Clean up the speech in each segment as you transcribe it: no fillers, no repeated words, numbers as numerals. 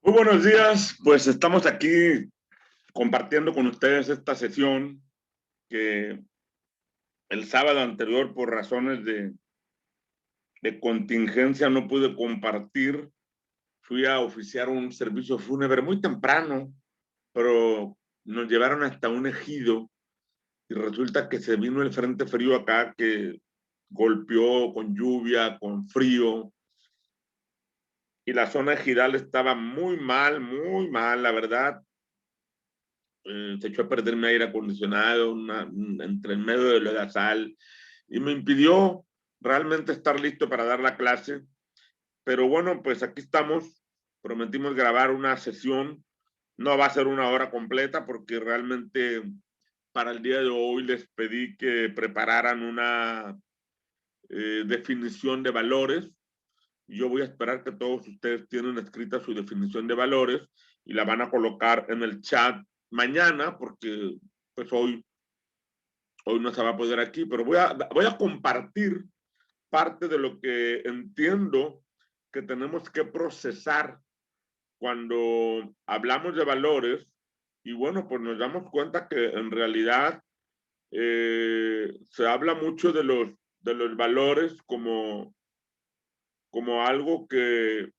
Muy buenos días, pues estamos aquí compartiendo con ustedes esta sesión que el sábado anterior por razones de contingencia no pude compartir. Fui a oficiar un servicio fúnebre muy temprano, pero nos llevaron hasta un ejido y resulta que se vino el frente frío acá que golpeó con lluvia, con frío, y la zona ejidal estaba muy mal, la verdad. Se echó a perder mi aire acondicionado entre el medio de la sal y me impidió realmente estar listo para dar la clase. Pero bueno, pues aquí estamos. Prometimos grabar una sesión. No va a ser una hora completa porque realmente para el día de hoy les pedí que prepararan una definición de valores. Yo voy a esperar que todos ustedes tienen escrita su definición de valores y la van a colocar en el chat mañana porque pues hoy no se va a poder aquí, pero voy a compartir parte de lo que entiendo que tenemos que procesar cuando hablamos de valores y bueno, pues nos damos cuenta que en realidad se habla mucho de los valores como algo que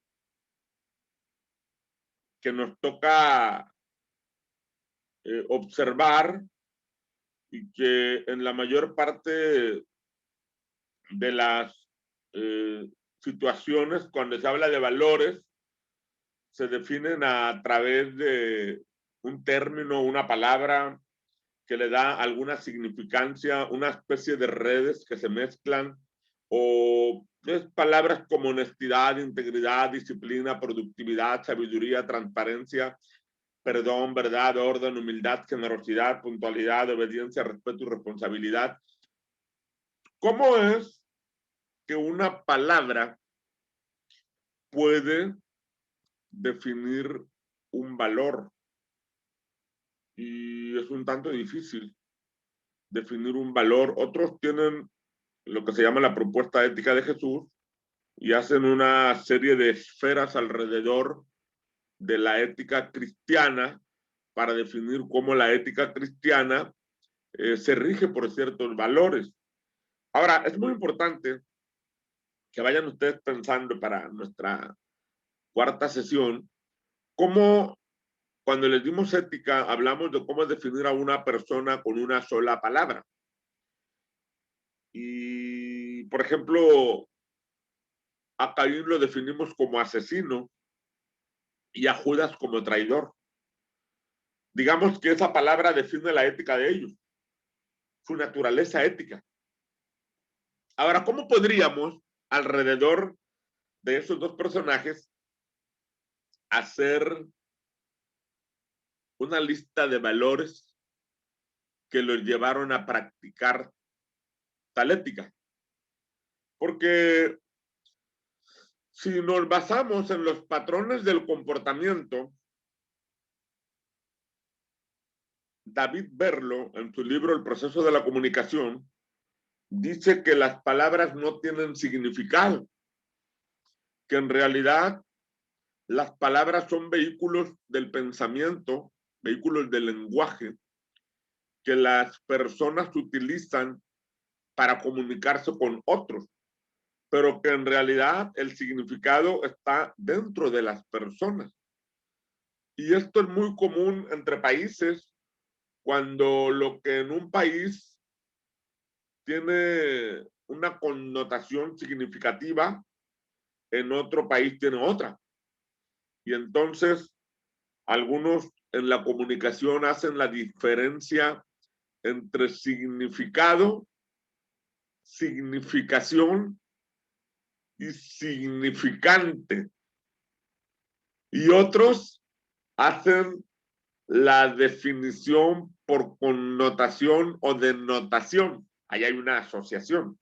nos toca observar y que en la mayor parte de las situaciones, cuando se habla de valores, se definen a través de un término, una palabra que le da alguna significancia, una especie de redes que se mezclan, o es palabras como honestidad, integridad, disciplina, productividad, sabiduría, transparencia, perdón, verdad, orden, humildad, generosidad, puntualidad, obediencia, respeto y responsabilidad. ¿Cómo es que una palabra puede definir un valor? Y es un tanto difícil definir un valor. Otros tienen lo que se llama la propuesta ética de Jesús y hacen una serie de esferas alrededor de la ética cristiana para definir cómo la ética cristiana se rige por ciertos valores. Ahora, es muy importante que vayan ustedes pensando para nuestra cuarta sesión, cómo cuando les dimos ética hablamos de cómo definir a una persona con una sola palabra. Y, por ejemplo, a Caín lo definimos como asesino y a Judas como traidor. Digamos que esa palabra define la ética de ellos, su naturaleza ética. Ahora, ¿cómo podríamos, alrededor de esos dos personajes, hacer una lista de valores que los llevaron a practicar tal ética? Porque si nos basamos en los patrones del comportamiento, David Berlo, en su libro El proceso de la comunicación, dice que las palabras no tienen significado, que en realidad las palabras son vehículos del pensamiento, vehículos del lenguaje, que las personas utilizan para comunicarse con otros, pero que en realidad el significado está dentro de las personas. Y esto es muy común entre países, cuando lo que en un país tiene una connotación significativa, en otro país tiene otra. Y entonces algunos en la comunicación hacen la diferencia entre significado, significación y significante. Y otros hacen la definición por connotación o denotación. Ahí hay una asociación.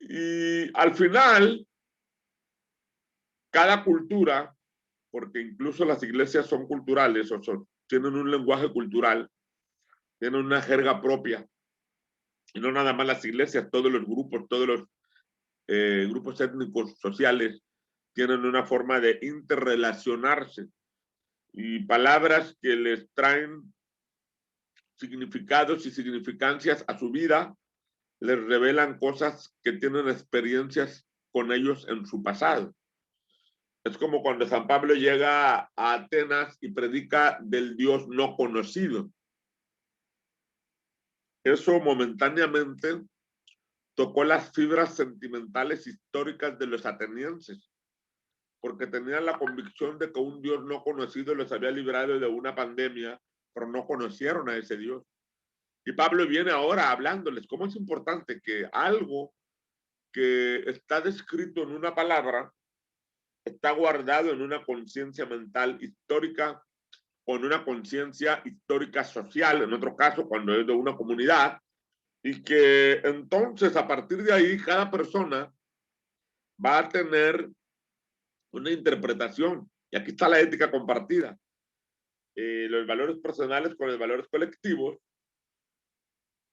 Y al final, cada cultura, porque incluso las iglesias son culturales, tienen un lenguaje cultural, tienen una jerga propia, y no nada más las iglesias, todos los grupos étnicos, sociales, tienen una forma de interrelacionarse y palabras que les traen significados y significancias a su vida, les revelan cosas que tienen experiencias con ellos en su pasado. Es como cuando San Pablo llega a Atenas y predica del Dios no conocido. Eso momentáneamente tocó las fibras sentimentales históricas de los atenienses, porque tenían la convicción de que un Dios no conocido los había librado de una pandemia, pero no conocieron a ese Dios. Y Pablo viene ahora hablándoles cómo es importante que algo que está descrito en una palabra está guardado en una conciencia mental histórica o en una conciencia histórica social, en otro caso cuando es de una comunidad, y que entonces a partir de ahí cada persona va a tener una interpretación. Y aquí está la ética compartida. Los valores personales con los valores colectivos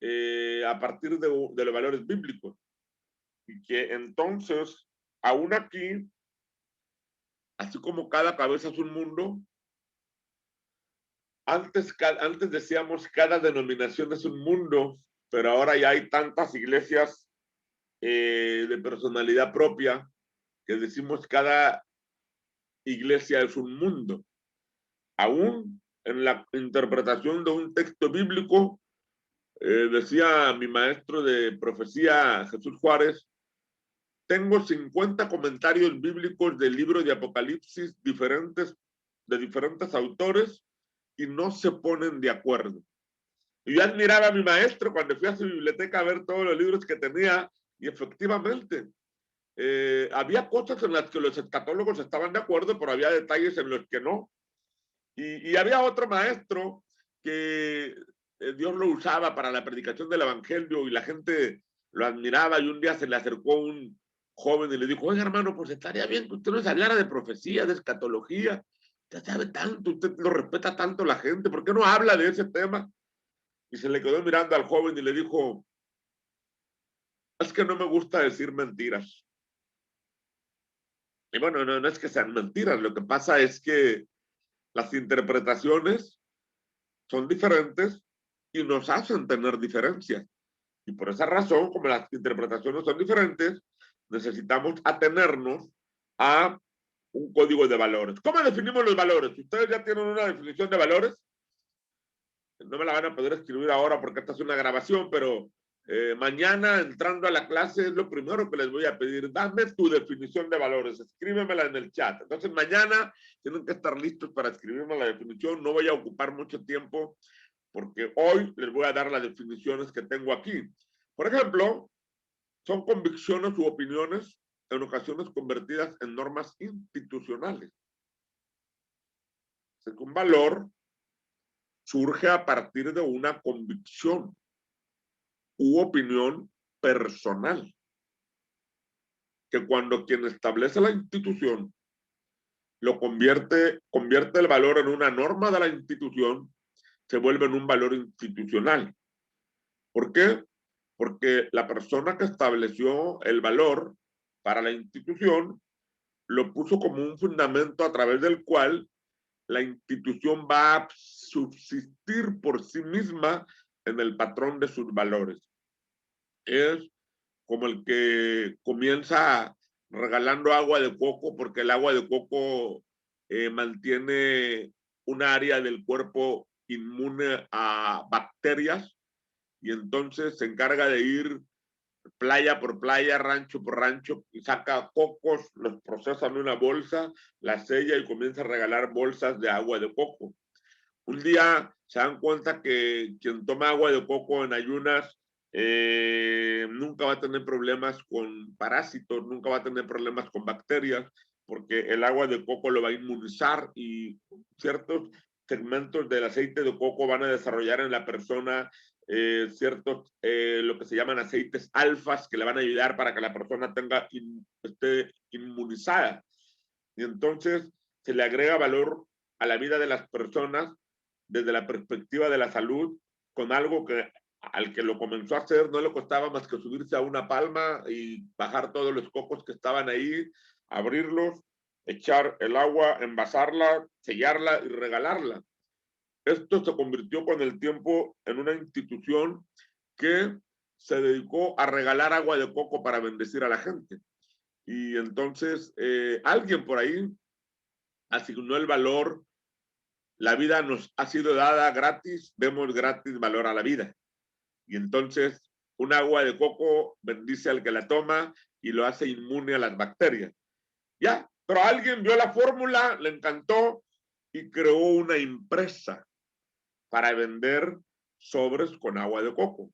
a partir de los valores bíblicos. Y que entonces, aún aquí, así como cada cabeza es un mundo, antes decíamos cada denominación es un mundo, pero ahora ya hay tantas iglesias de personalidad propia que decimos cada iglesia es un mundo. Aún en la interpretación de un texto bíblico, decía mi maestro de profecía, Jesús Juárez, tengo 50 comentarios bíblicos del libro de Apocalipsis de diferentes autores y no se ponen de acuerdo. Y yo admiraba a mi maestro cuando fui a su biblioteca a ver todos los libros que tenía y efectivamente había cosas en las que los escatólogos estaban de acuerdo, pero había detalles en los que no. Y había otro maestro que Dios lo usaba para la predicación del evangelio y la gente lo admiraba y un día se le acercó un joven y le dijo, oiga hermano, pues estaría bien que usted nos hablara de profecía, de escatología, usted sabe tanto, usted lo respeta tanto la gente, ¿por qué no habla de ese tema? Y se le quedó mirando al joven y le dijo, es que no me gusta decir mentiras. Y bueno, no es que sean mentiras, lo que pasa es que las interpretaciones son diferentes y nos hacen tener diferencias. Y por esa razón, como las interpretaciones son diferentes, necesitamos atenernos a un código de valores. ¿Cómo definimos los valores? Si ustedes ya tienen una definición de valores, no me la van a poder escribir ahora porque esta es una grabación, pero mañana entrando a la clase es lo primero que les voy a pedir. Dame tu definición de valores, escríbemela en el chat. Entonces mañana tienen que estar listos para escribirme la definición. No voy a ocupar mucho tiempo porque hoy les voy a dar las definiciones que tengo aquí. Por ejemplo, son convicciones u opiniones en ocasiones convertidas en normas institucionales. Un valor surge a partir de una convicción u opinión personal, que cuando quien establece la institución lo convierte el valor en una norma de la institución, se vuelve en un valor institucional. ¿Por qué? Porque la persona que estableció el valor para la institución lo puso como un fundamento a través del cual la institución va a subsistir por sí misma en el patrón de sus valores. Es como el que comienza regalando agua de coco porque el agua de coco mantiene un área del cuerpo inmune a bacterias y entonces se encarga de ir playa por playa, rancho por rancho, y saca cocos, los procesa en una bolsa, la sella y comienza a regalar bolsas de agua de coco. Un día se dan cuenta que quien toma agua de coco en ayunas nunca va a tener problemas con parásitos, nunca va a tener problemas con bacterias, porque el agua de coco lo va a inmunizar y ciertos segmentos del aceite de coco van a desarrollar en la persona ciertos, lo que se llaman aceites alfas que le van a ayudar para que la persona esté inmunizada. Y entonces se le agrega valor a la vida de las personas desde la perspectiva de la salud, con algo que al que lo comenzó a hacer no le costaba más que subirse a una palma y bajar todos los cocos que estaban ahí, abrirlos echar el agua, envasarla, sellarla y regalarla. Esto se convirtió con el tiempo en una institución que se dedicó a regalar agua de coco para bendecir a la gente. Y entonces alguien por ahí asignó el valor. La vida nos ha sido dada gratis, demos gratis valor a la vida. Y entonces un agua de coco bendice al que la toma y lo hace inmune a las bacterias. Ya, pero alguien vio la fórmula, le encantó y creó una empresa para vender sobres con agua de coco.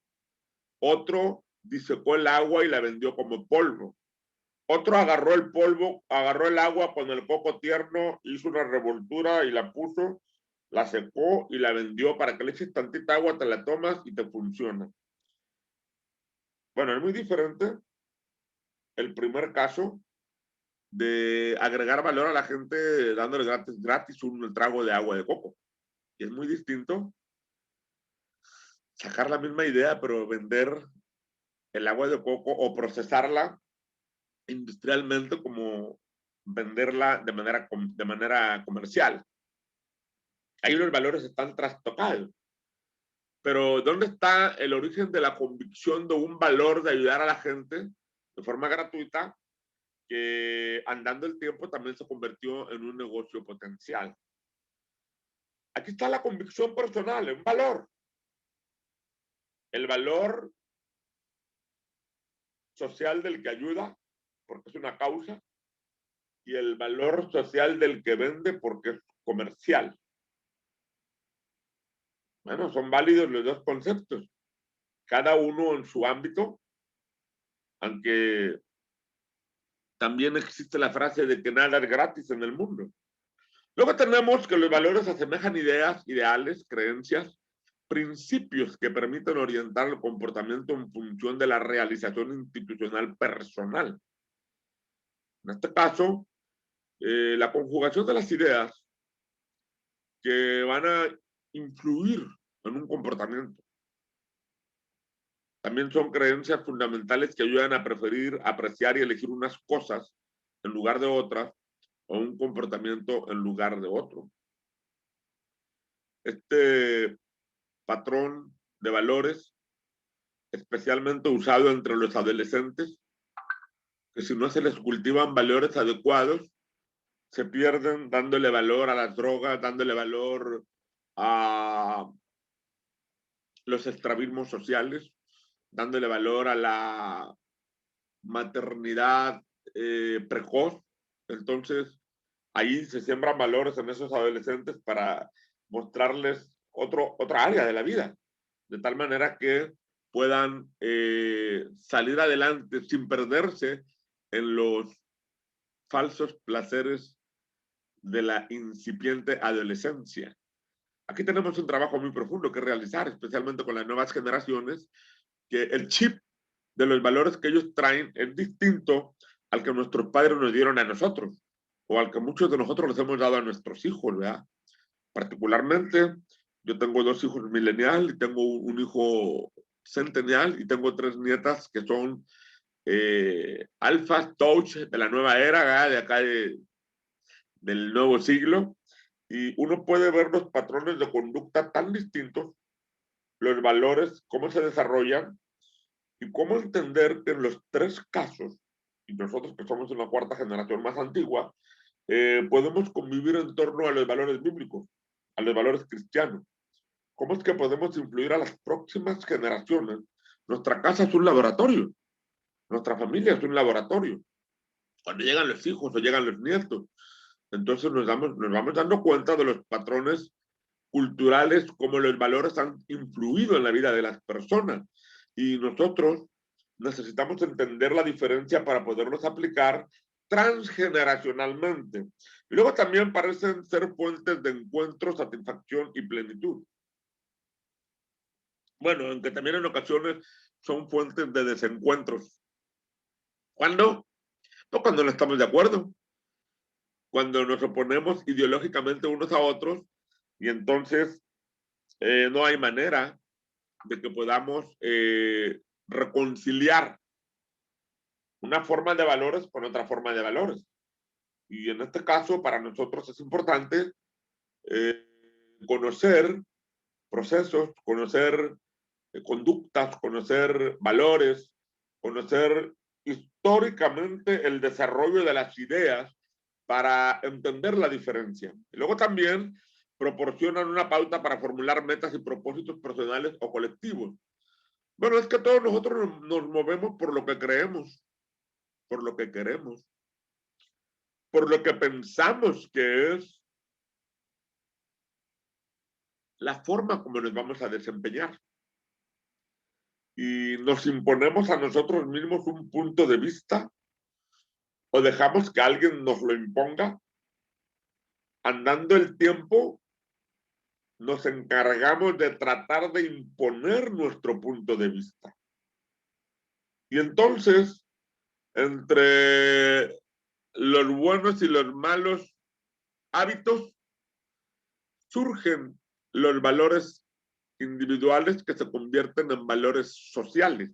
Otro disecó el agua y la vendió como polvo. Otro agarró el polvo, agarró el agua con el coco tierno, hizo una revoltura y la puso, la secó y la vendió para que le eches tantita agua, te la tomas y te funciona. Bueno, es muy diferente el primer caso de agregar valor a la gente dándole gratis un trago de agua de coco. Y es muy distinto sacar la misma idea, pero vender el agua de coco o procesarla industrialmente como venderla de manera comercial. Ahí los valores están trastocados. Pero ¿dónde está el origen de la convicción de un valor de ayudar a la gente de forma gratuita que andando el tiempo también se convirtió en un negocio potencial? Aquí está la convicción personal, un valor. El valor social del que ayuda, porque es una causa, y el valor social del que vende, porque es comercial. Bueno, son válidos los dos conceptos, cada uno en su ámbito, aunque también existe la frase de que nada es gratis en el mundo. Luego tenemos que los valores asemejan ideas, ideales, creencias, principios que permiten orientar el comportamiento en función de la realización institucional personal. En este caso, la conjugación de las ideas que van a influir en un comportamiento. También son creencias fundamentales que ayudan a preferir, apreciar y elegir unas cosas en lugar de otras o un comportamiento en lugar de otro. Este patrón de valores, especialmente usado entre los adolescentes, que si no se les cultivan valores adecuados, se pierden dándole valor a las drogas, dándole valor a los estrabismos sociales, dándole valor a la maternidad precoz. Entonces, ahí se siembran valores en esos adolescentes para mostrarles otra área de la vida, de tal manera que puedan salir adelante sin perderse en los falsos placeres de la incipiente adolescencia. Aquí tenemos un trabajo muy profundo que realizar, especialmente con las nuevas generaciones, que el chip de los valores que ellos traen es distinto al que nuestros padres nos dieron a nosotros, o al que muchos de nosotros les hemos dado a nuestros hijos, ¿verdad? Particularmente, yo tengo 2 hijos millennial y tengo un hijo centennial y tengo 3 nietas que son alfas, touch de la nueva era, ¿verdad? De acá del nuevo siglo, y uno puede ver los patrones de conducta tan distintos, los valores, cómo se desarrollan, y cómo entender que en los 3 casos, y nosotros que somos una 4ª generación más antigua, podemos convivir en torno a los valores bíblicos, a los valores cristianos. ¿Cómo es que podemos influir a las próximas generaciones? Nuestra casa es un laboratorio, nuestra familia es un laboratorio. Cuando llegan los hijos o llegan los nietos, entonces nos vamos dando cuenta de los patrones culturales, cómo los valores han influido en la vida de las personas. Y nosotros necesitamos entender la diferencia para poderlos aplicar transgeneracionalmente. Y luego también parecen ser fuentes de encuentro, satisfacción y plenitud. Bueno, aunque también en ocasiones son fuentes de desencuentros. ¿Cuándo? No cuando no estamos de acuerdo, cuando nos oponemos ideológicamente unos a otros y entonces no hay manera de que podamos reconciliar una forma de valores con otra forma de valores. Y en este caso, para nosotros es importante conocer procesos, conocer conductas, conocer valores, conocer históricamente el desarrollo de las ideas para entender la diferencia. Y luego también proporcionan una pauta para formular metas y propósitos personales o colectivos. Bueno, es que todos nosotros nos movemos por lo que creemos, por lo que queremos, por lo que pensamos que es la forma como nos vamos a desempeñar. Y nos imponemos a nosotros mismos un punto de vista o dejamos que alguien nos lo imponga. Andando el tiempo, nos encargamos de tratar de imponer nuestro punto de vista. Y entonces, entre los buenos y los malos hábitos, surgen los valores individuales que se convierten en valores sociales.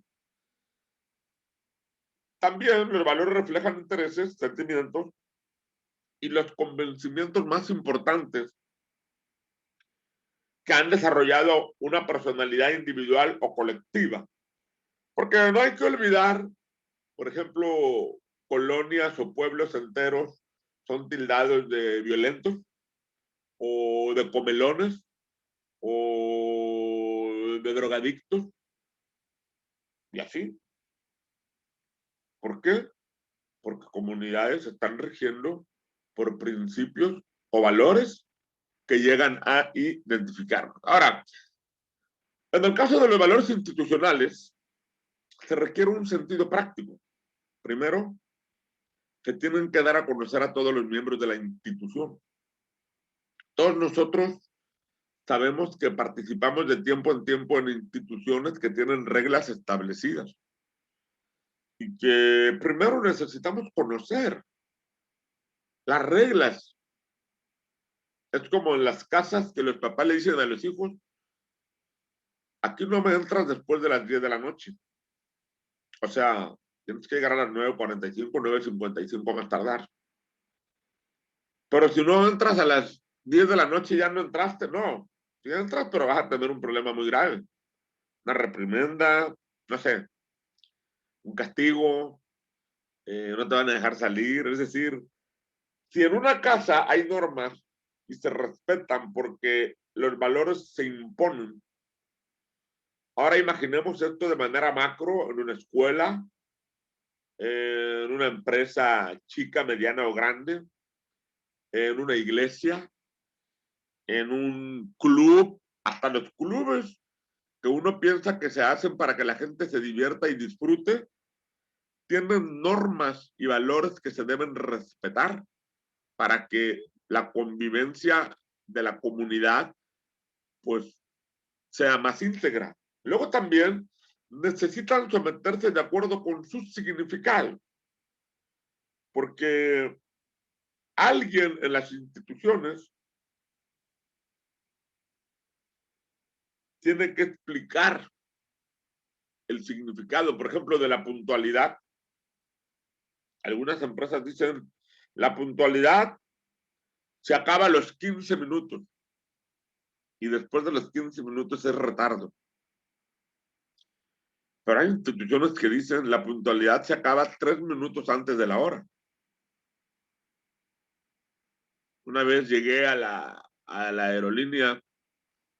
También los valores reflejan intereses, sentimientos y los convencimientos más importantes que han desarrollado una personalidad individual o colectiva. Porque no hay que olvidar, por ejemplo, colonias o pueblos enteros son tildados de violentos o de comelones o de drogadictos y así. ¿Por qué? Porque comunidades se están rigiendo por principios o valores que llegan a identificarnos. Ahora, en el caso de los valores institucionales, se requiere un sentido práctico. Primero, que tienen que dar a conocer a todos los miembros de la institución. Todos nosotros sabemos que participamos de tiempo en tiempo en instituciones que tienen reglas establecidas y que primero necesitamos conocer las reglas. Es como en las casas que los papás le dicen a los hijos, aquí no me entras después de las 10 de la noche. O sea, tienes que llegar a las 9:45, 9:55 más tardar. Pero si no entras a las 10 de la noche ya no entraste, no. Si entras, pero vas a tener un problema muy grave. Una reprimenda, no sé, un castigo, no te van a dejar salir. Es decir, si en una casa hay normas y se respetan porque los valores se imponen, ahora imaginemos esto de manera macro en una escuela, en una empresa chica, mediana o grande, en una iglesia, en un club, hasta los clubes que uno piensa que se hacen para que la gente se divierta y disfrute, tienen normas y valores que se deben respetar para que la convivencia de la comunidad pues sea más íntegra. Luego también necesitan someterse de acuerdo con su significado, porque alguien en las instituciones tiene que explicar el significado, por ejemplo, de la puntualidad. Algunas empresas dicen, la puntualidad se acaba a los 15 minutos y después de los 15 minutos es retardo. Pero hay instituciones que dicen, la puntualidad se acaba 3 minutos antes de la hora. Una vez llegué a la aerolínea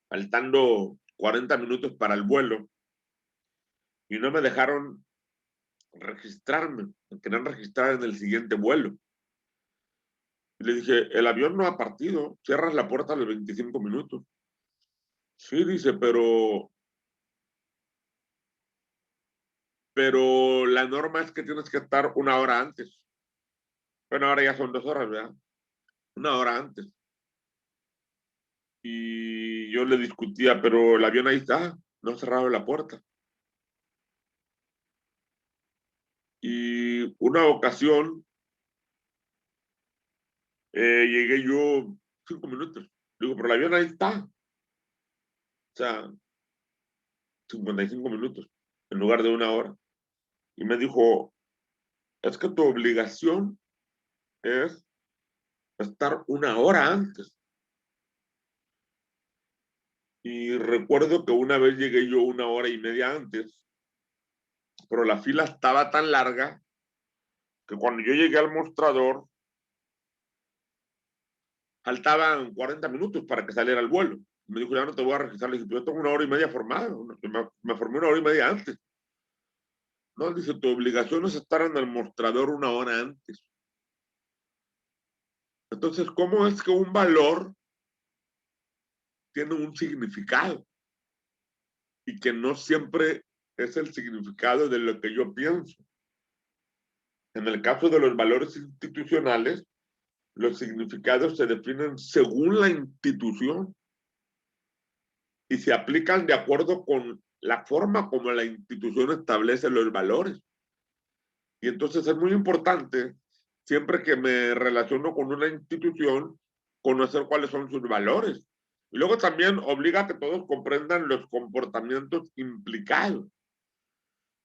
faltando 40 minutos para el vuelo y no me dejaron registrarme, me querían registrar en el siguiente vuelo. Y le dije, el avión no ha partido, cierras la puerta a los 25 minutos. Sí, dice, pero la norma es que tienes que estar 1 hora antes. Bueno, ahora ya son 2 horas, ¿verdad? 1 hora antes. Y yo le discutía, pero el avión ahí está, no ha cerrado la puerta. Y una ocasión llegué yo 5 minutos. Digo, pero el avión ahí está. O sea, 55 minutos en lugar de 1 hora. Y me dijo, es que tu obligación es estar una hora antes. Y recuerdo que una vez llegué yo una hora y media antes, pero la fila estaba tan larga que cuando yo llegué al mostrador, faltaban 40 minutos para que saliera el vuelo. Me dijo, ya no te voy a registrar. Le dije, yo tengo una hora y media formada. Me formé una hora y media antes. No, dice, tu obligación es estar en el mostrador una hora antes. Entonces, ¿cómo es que un valor tiene un significado? Y que no siempre es el significado de lo que yo pienso. En el caso de los valores institucionales, los significados se definen según la institución y se aplican de acuerdo con la forma como la institución establece los valores. Y entonces es muy importante, siempre que me relaciono con una institución, conocer cuáles son sus valores. Y luego también obliga a que todos comprendan los comportamientos implicados.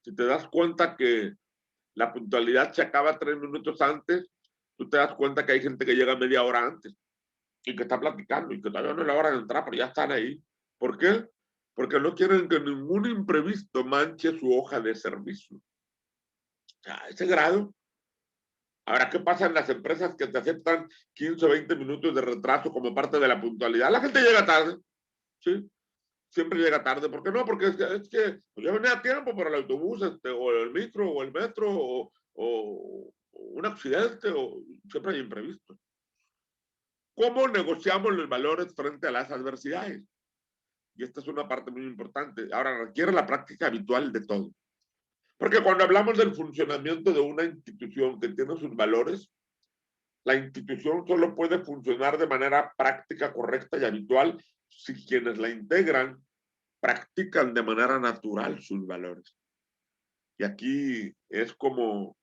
Si te das cuenta que la puntualidad se acaba 3 minutos antes, tú te das cuenta que hay gente que llega media hora antes y que está platicando y que todavía no es la hora de entrar, pero ya están ahí. ¿Por qué? Porque no quieren que ningún imprevisto manche su hoja de servicio. O sea, a ese grado. Ahora, ¿qué pasa en las empresas que te aceptan 15 o 20 minutos de retraso como parte de la puntualidad? La gente llega tarde, ¿sí? Siempre llega tarde. ¿Por qué no? Porque es que pues, yo venía a tiempo para el autobús, o el micro, o el metro, o un accidente, o siempre hay imprevisto. ¿Cómo negociamos los valores frente a las adversidades? Y esta es una parte muy importante. Ahora, requiere la práctica habitual de todo. Porque cuando hablamos del funcionamiento de una institución que tiene sus valores, la institución solo puede funcionar de manera práctica, correcta y habitual si quienes la integran practican de manera natural sus valores. Y aquí es como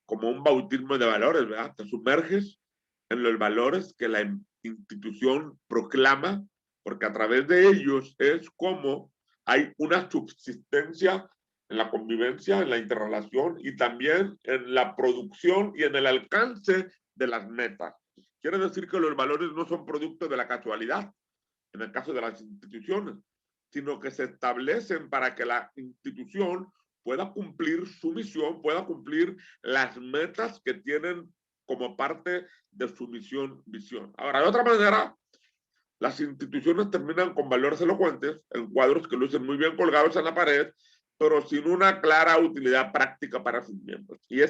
un bautismo de valores, ¿verdad? Te sumerges en los valores que la institución proclama, porque a través de ellos es como hay una subsistencia en la convivencia, en la interrelación y también en la producción y en el alcance de las metas. Quiere decir que los valores no son producto de la casualidad, en el caso de las instituciones, sino que se establecen para que la institución pueda cumplir su misión, pueda cumplir las metas que tienen como parte de su misión, visión. Ahora, de otra manera, las instituciones terminan con valores elocuentes en cuadros que lucen muy bien colgados en la pared, pero sin una clara utilidad práctica para sus miembros. Y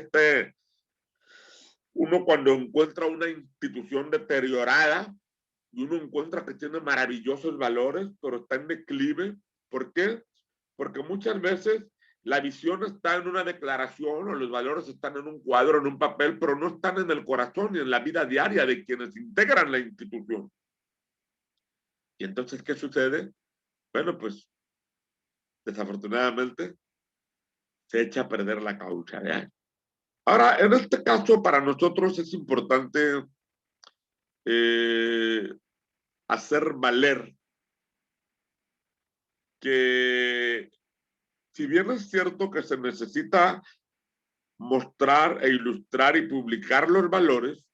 uno cuando encuentra una institución deteriorada, y uno encuentra que tiene maravillosos valores, pero está en declive. ¿Por qué? Porque muchas veces la visión está en una declaración o los valores están en un cuadro, en un papel, pero no están en el corazón ni en la vida diaria de quienes integran la institución. Y entonces, ¿qué sucede? Bueno, pues desafortunadamente se echa a perder la causa de años. Ahora, en este caso, para nosotros es importante hacer valer que si bien es cierto que se necesita mostrar e ilustrar y publicar los valores,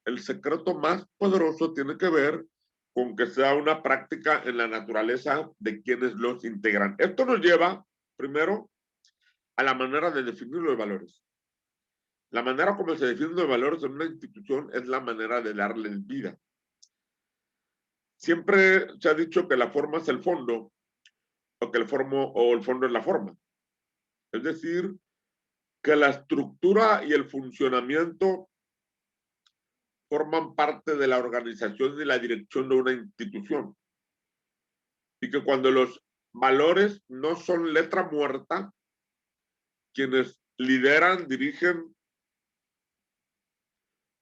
el secreto más poderoso tiene que ver con que sea una práctica en la naturaleza de quienes los integran. Esto nos lleva, primero, a la manera de definir los valores. La manera como se definen los valores en una institución es la manera de darles vida. Siempre se ha dicho que la forma es el fondo, o que el fondo es la forma. Es decir, que la estructura y el funcionamiento forman parte de la organización y la dirección de una institución. Y que cuando los valores no son letra muerta, quienes lideran, dirigen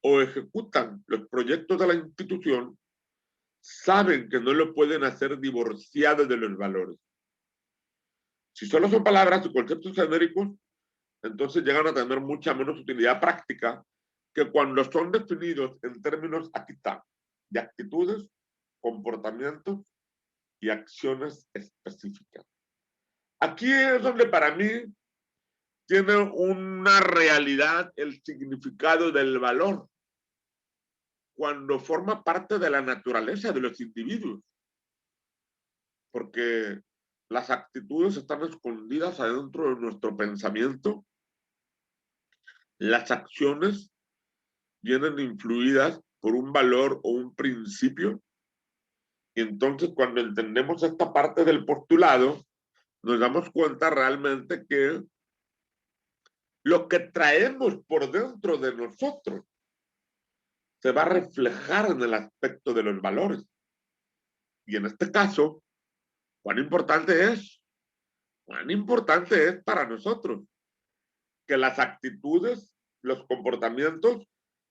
o ejecutan los proyectos de la institución saben que no lo pueden hacer divorciado de los valores. Si solo son palabras y conceptos genéricos, entonces llegan a tener mucha menos utilidad práctica que cuando son definidos en términos, aquí está, de actitudes, comportamientos y acciones específicas. Aquí es donde para mí tiene una realidad el significado del valor. cuando forma parte de la naturaleza de los individuos, porque las actitudes están escondidas adentro de nuestro pensamiento, las acciones vienen influidas por un valor o un principio, y entonces cuando entendemos esta parte del postulado, nos damos cuenta realmente que lo que traemos por dentro de nosotros se va a reflejar en el aspecto de los valores. Y en este caso, cuán importante es para nosotros que las actitudes, los comportamientos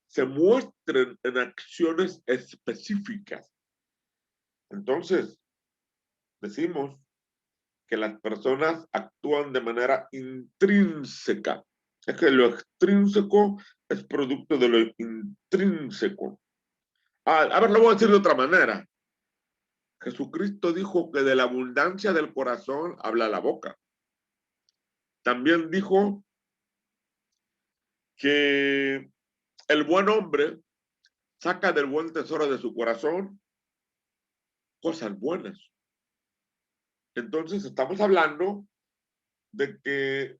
se muestren en acciones específicas. Entonces, decimos que las personas actúan de manera intrínseca. Es que lo extrínseco es producto de lo intrínseco. A ver, lo voy a decir de otra manera. Jesucristo dijo que de la abundancia del corazón habla la boca. También dijo que el buen hombre saca del buen tesoro de su corazón cosas buenas. Entonces estamos hablando de que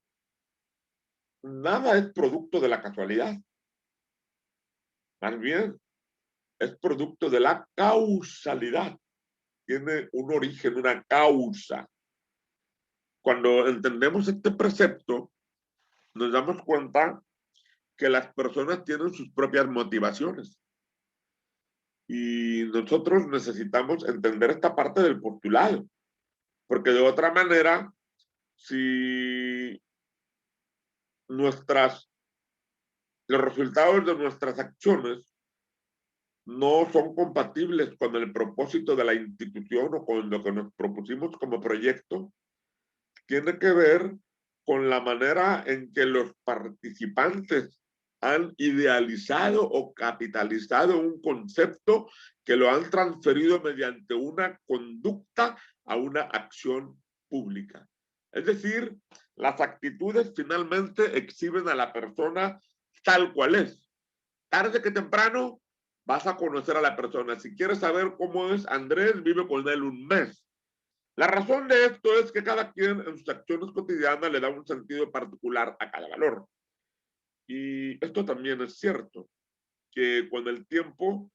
nada es producto de la casualidad. Más bien, es producto de la causalidad. Tiene un origen, una causa. Cuando entendemos este precepto, nos damos cuenta que las personas tienen sus propias motivaciones. Y nosotros necesitamos entender esta parte del postulado, porque de otra manera, si los resultados de nuestras acciones no son compatibles con el propósito de la institución o con lo que nos propusimos como proyecto, tiene que ver con la manera en que los participantes han idealizado o capitalizado un concepto que lo han transferido mediante una conducta a una acción pública. Es decir, las actitudes finalmente exhiben a la persona tal cual es. Tarde que temprano vas a conocer a la persona. Si quieres saber cómo es Andrés, vive con él un mes. La razón de esto es que cada quien en sus acciones cotidianas le da un sentido particular a cada valor. Y esto también es cierto, que con el tiempo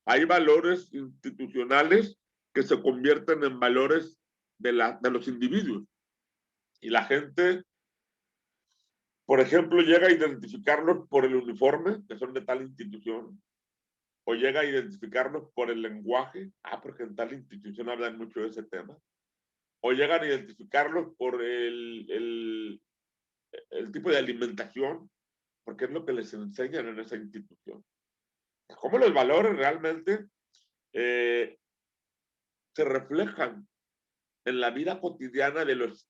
hay valores institucionales que se convierten en valores de los individuos. Y la gente, por ejemplo, llega a identificarlos por el uniforme, que son de tal institución, o llega a identificarlos por el lenguaje, porque en tal institución hablan mucho de ese tema, o llegan a identificarlos por el tipo de alimentación, porque es lo que les enseñan en esa institución. Cómo los valores realmente se reflejan en la vida cotidiana de los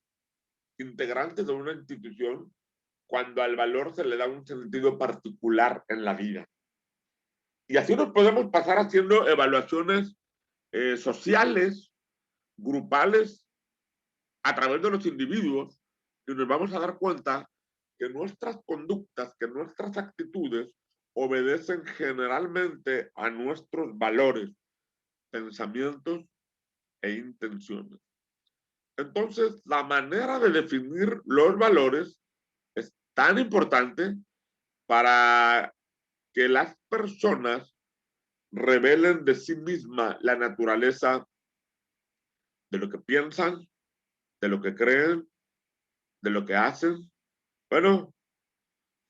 integrantes de una institución cuando al valor se le da un sentido particular en la vida. Y así nos podemos pasar haciendo evaluaciones sociales, grupales, a través de los individuos, y nos vamos a dar cuenta que nuestras conductas, que nuestras actitudes obedecen generalmente a nuestros valores, pensamientos e intenciones. Entonces, la manera de definir los valores es tan importante para que las personas revelen de sí misma la naturaleza de lo que piensan, de lo que creen, de lo que hacen. Bueno,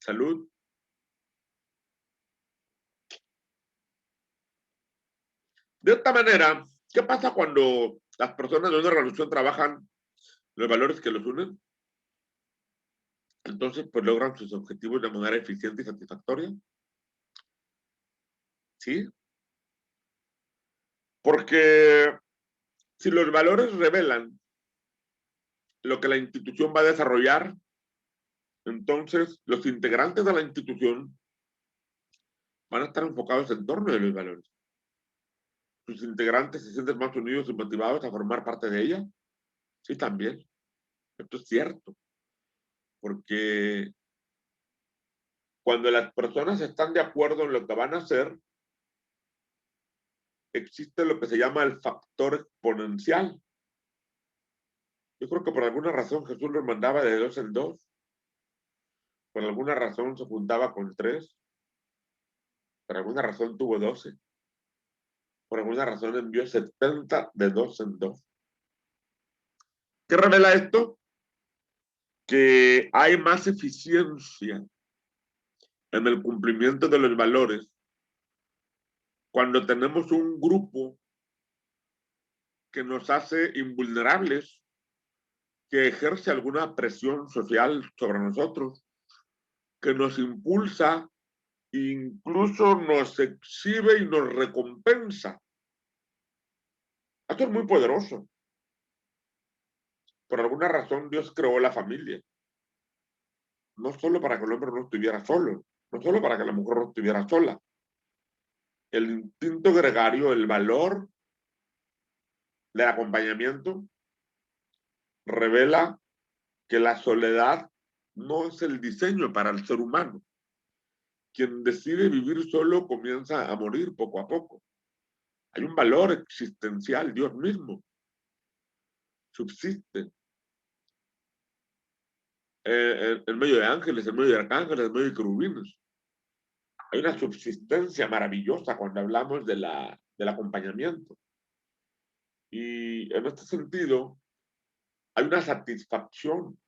salud. De esta manera, ¿qué pasa cuando las personas de una organización trabajan los valores que los unen? Entonces, pues logran sus objetivos de manera eficiente y satisfactoria. ¿Sí? Porque si los valores revelan lo que la institución va a desarrollar, entonces los integrantes de la institución van a estar enfocados en torno de los valores. Sus integrantes se sienten más unidos y motivados a formar parte de ella. Sí, también. Esto es cierto. Porque cuando las personas están de acuerdo en lo que van a hacer, existe lo que se llama el factor exponencial. Yo creo que por alguna razón Jesús los mandaba de 2 en 2. Por alguna razón se juntaba con 3. Por alguna razón tuvo 12. Por alguna razón envió 70 de 2 en 2. ¿Qué revela esto? Que hay más eficiencia en el cumplimiento de los valores cuando tenemos un grupo que nos hace invulnerables, que ejerce alguna presión social sobre nosotros, que nos impulsa, incluso nos exhibe y nos recompensa. Esto es muy poderoso. Por alguna razón Dios creó la familia. No solo para que el hombre no estuviera solo, no solo para que la mujer no estuviera sola. El instinto gregario, el valor del acompañamiento, revela que la soledad no es el diseño para el ser humano. Quien decide vivir solo comienza a morir poco a poco. Hay un valor existencial, Dios mismo subsiste en medio de ángeles, en medio de arcángeles, en medio de querubines. Hay una subsistencia maravillosa cuando hablamos del acompañamiento. Y en este sentido, hay una satisfacción,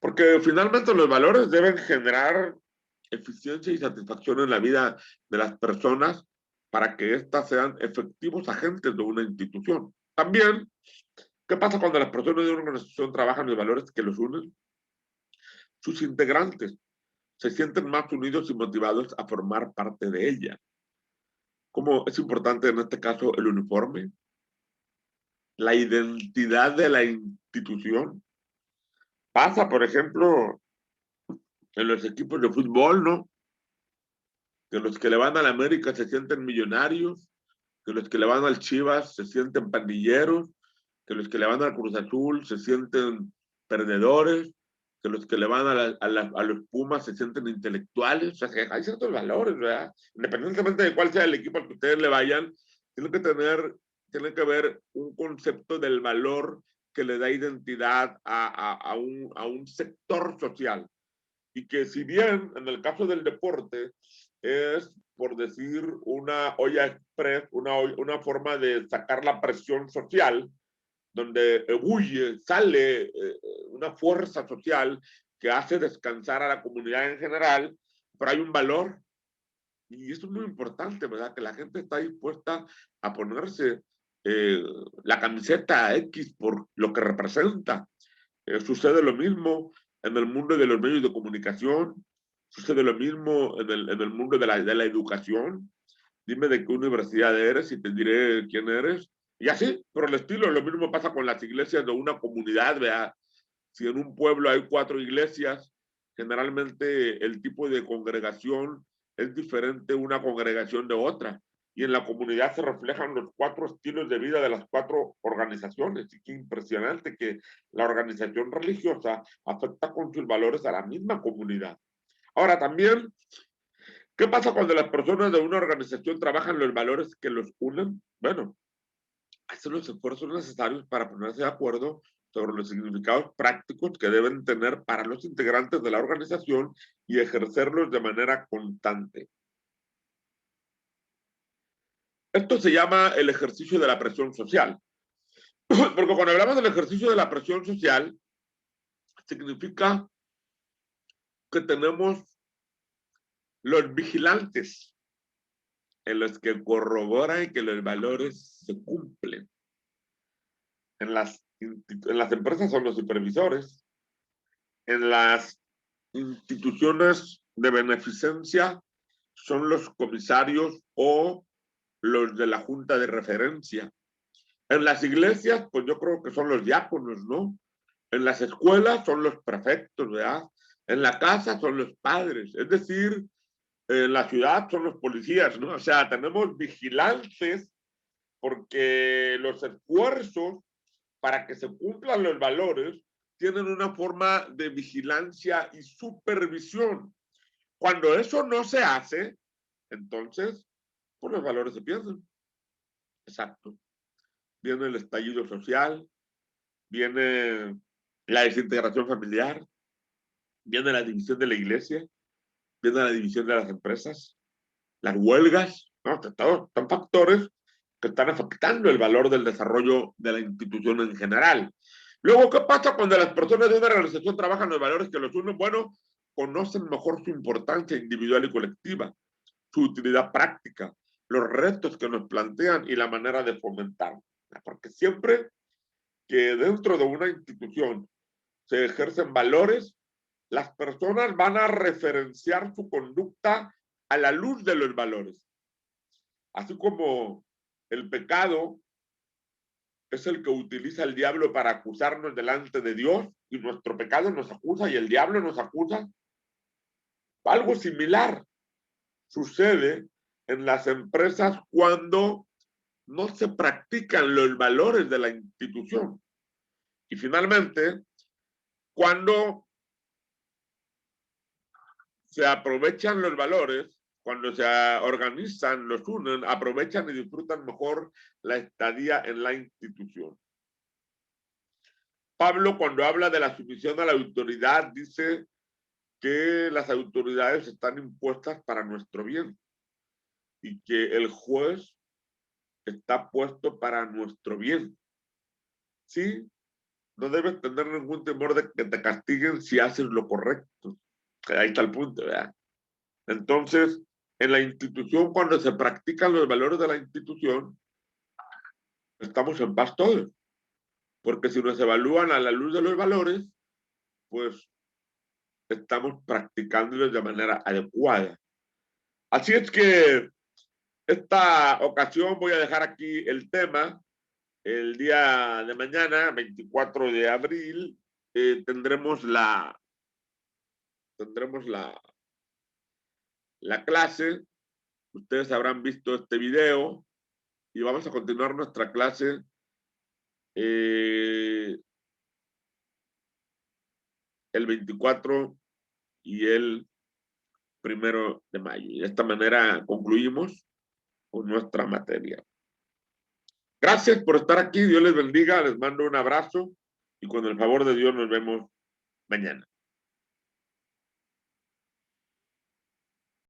porque finalmente los valores deben generar eficiencia y satisfacción en la vida de las personas para que éstas sean efectivos agentes de una institución. También, ¿qué pasa cuando las personas de una organización trabajan los valores que los unen? Sus integrantes se sienten más unidos y motivados a formar parte de ella. ¿Cómo es importante en este caso el uniforme? La identidad de la institución. Pasa, por ejemplo, en los equipos de fútbol, ¿no? Que los que le van a la América se sienten millonarios, que los que le van al Chivas se sienten pandilleros, que los que le van al Cruz Azul se sienten perdedores, que los que le van a los Pumas se sienten intelectuales. O sea, que hay ciertos valores, ¿verdad? Independientemente de cuál sea el equipo al que ustedes le vayan, tiene que haber un concepto del valor que le da identidad a un sector social. Y que si bien en el caso del deporte es, por decir, una olla express, una forma de sacar la presión social, donde ebulle, sale una fuerza social que hace descansar a la comunidad en general, pero hay un valor. Y eso es muy importante, ¿verdad? Que la gente está dispuesta a ponerse la camiseta X por lo que representa. Sucede lo mismo en el mundo de los medios de comunicación, sucede lo mismo en el mundo de la educación. Dime de qué universidad eres y te diré quién eres. Y así, por el estilo, lo mismo pasa con las iglesias de una comunidad, ¿verdad? Si en un pueblo hay 4 iglesias, generalmente el tipo de congregación es diferente una congregación de otra. Y en la comunidad se reflejan los 4 estilos de vida de las 4 organizaciones. Y qué impresionante que la organización religiosa afecta con sus valores a la misma comunidad. Ahora también, ¿qué pasa cuando las personas de una organización trabajan los valores que los unen? Bueno, hacen los esfuerzos necesarios para ponerse de acuerdo sobre los significados prácticos que deben tener para los integrantes de la organización y ejercerlos de manera constante. Esto se llama el ejercicio de la presión social. Porque cuando hablamos del ejercicio de la presión social, significa que tenemos los vigilantes en los que corroboran que los valores se cumplen. En las empresas son los supervisores, en las instituciones de beneficencia son los comisarios o los de la junta de referencia. En las iglesias, pues yo creo que son los diáconos, ¿no? En las escuelas son los prefectos, ¿verdad? En la casa son los padres, es decir, en la ciudad son los policías, ¿no? O sea, tenemos vigilantes porque los esfuerzos para que se cumplan los valores tienen una forma de vigilancia y supervisión. Cuando eso no se hace, entonces, pues los valores se pierden. exacto. Viene el estallido social, viene la desintegración familiar, viene la división de la iglesia, viene la división de las empresas, las huelgas, ¿no? Son factores que están afectando el valor del desarrollo de la institución en general. Luego, ¿qué pasa cuando las personas de una organización trabajan los valores que los unen? Bueno, conocen mejor su importancia individual y colectiva, su utilidad práctica, los retos que nos plantean y la manera de fomentar. Porque siempre que dentro de una institución se ejercen valores, las personas van a referenciar su conducta a la luz de los valores. Así como el pecado es el que utiliza el diablo para acusarnos delante de Dios y nuestro pecado nos acusa y el diablo nos acusa, algo similar sucede en las empresas cuando no se practican los valores de la institución. Y finalmente, cuando se aprovechan los valores, cuando se organizan, los unen, aprovechan y disfrutan mejor la estadía en la institución. Pablo, cuando habla de la sumisión a la autoridad, dice que las autoridades están impuestas para nuestro bien y que el juez está puesto para nuestro bien. Sí, no debes tener ningún temor de que te castiguen si haces lo correcto. Ahí está el punto, ¿verdad? Entonces, en la institución, cuando se practican los valores de la institución, estamos en paz todos. Porque si nos evalúan a la luz de los valores, pues estamos practicándolos de manera adecuada. Así es que esta ocasión voy a dejar aquí el tema. El día de mañana, 24 de abril, tendremos la clase. Ustedes habrán visto este video y vamos a continuar nuestra clase el 24 y el 1 de mayo. Y de esta manera concluimos con nuestra materia. Gracias por estar aquí. Dios les bendiga. Les mando un abrazo y con el favor de Dios nos vemos mañana.